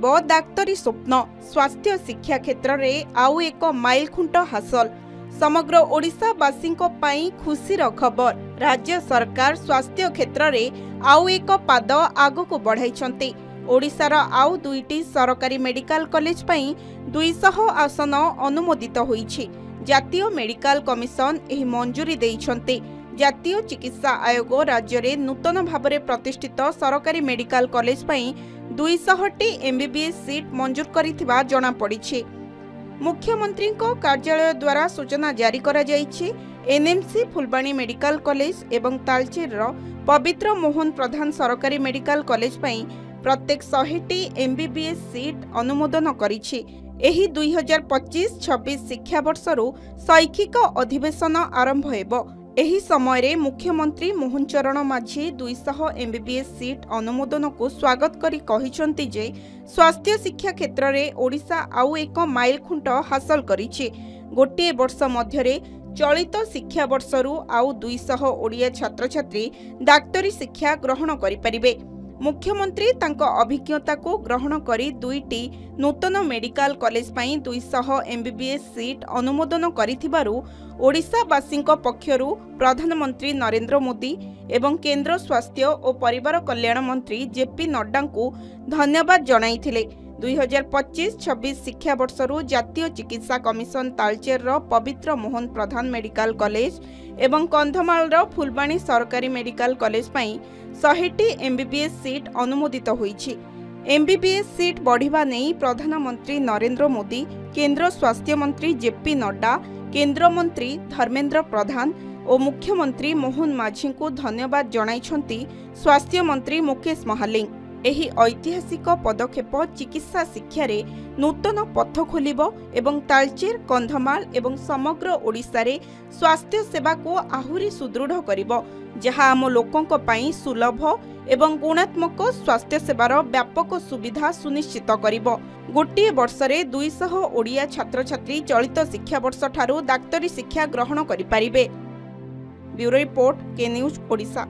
करिबो डाक्तरी स्वप्न। स्वास्थ्य शिक्षा क्षेत्र में आउ एक माइलखुंट हासिल। समग्र ओडिशावासींको पई खुशीर खबर। राज्य सरकार स्वास्थ्य क्षेत्र में आउ एक पाद आगको बढ़ाइछन्ति। ओडिशार आउ दुईटी सरकारी मेडिकल कॉलेज पई 200 आसन अनुमोदित होईछि। जातीय मेडिकल कमिशन एही मंजूरी देइछन्ति। जातीय चिकित्सा आयोग राज्य में नूतन भाव में प्रतिष्ठित सरकारी मेडिकल कॉलेज पई 200टी एमबीबीएस सीट मंजूर करिथिबा जणा पड़िछि। मुख्यमंत्री कार्यालय द्वारा सूचना जारी करा जाइछि। एनएमसी फुलबाणी मेडिकल कॉलेज एवं तालचेर पवित्र मोहन प्रधान सरकारी मेडिकल कॉलेज पई प्रत्येक 100टी एमबीबीएस सीट अनुमोदन करिछि। एही 2025-26 शिक्षा वर्षरु शैक्षिक अधिवेशन आरंभ हेबो। एही समय रे मुख्यमंत्री मोहन चरण माझी 200 एमबीबीएस सीट अनुमोदन को स्वागत करी कहिसंती जे स्वास्थ्य शिक्षा क्षेत्र में ओडिशा आउ एक माइलखुंट हासिल करिछि। गोटे वर्ष मध्यरे चलित शिक्षा वर्षरु आउ 200 ओडिया छात्र छात्री डाक्तरी शिक्षा ग्रहण करि परिबे। मुख्यमंत्री तांको अभिज्ञता को ग्रहण करी दुईटी नूतन मेडिकल कॉलेज पई 200 एमबीबीएस सीट अनुमोदन करिथिबारु ओडिशावासींको पक्षरु प्रधानमंत्री नरेंद्र मोदी एवं केंद्र स्वास्थ्य और परिवार कल्याण मंत्री जेपी नड्डा को धन्यवाद जणाइथिले। 2025-26 शिक्षा वर्षरु जातीय चिकित्सा कमिशन तालचेर पवित्र मोहन प्रधान मेडिकल कॉलेज एवं कंधमाल फुलबाणी सरकारी मेडिकल कॉलेज पई 100टी एमबीबीएस सीट अनुमोदित होईछि। एमबीबीएस सीट बढ़िबा नेई प्रधानमंत्री नरेंद्र मोदी, केंद्र स्वास्थ्य मंत्री जेपी नड्डा, केंद्र मंत्री धर्मेंद्र प्रधान और मुख्यमंत्री मोहन माझी को धन्यवाद जणाइछन्ति स्वास्थ्य मंत्री मुकेश महालिंग। एही ऐतिहासिक पदक्षेप चिकित्सा शिक्षा रे नूतन पथ खोलिबो एवं तालचेर, कंधमाल एवं समग्र ओडिशा रे स्वास्थ्य सेवा को आहुरी सुदृढ़ करिबो, जहा आम लोकंक पई सुलभ एवं गुणात्मक स्वास्थ्य सेवार व्यापक सुविधा सुनिश्चित करिबो। गोटे वर्ष रे 200 ओडिया छात्र छात्री चलित शिक्षा वर्ष ठारू डाक्तरी शिक्षा ग्रहण करि परिबे। ब्यूरो रिपोर्ट, के न्यूज ओडिशा।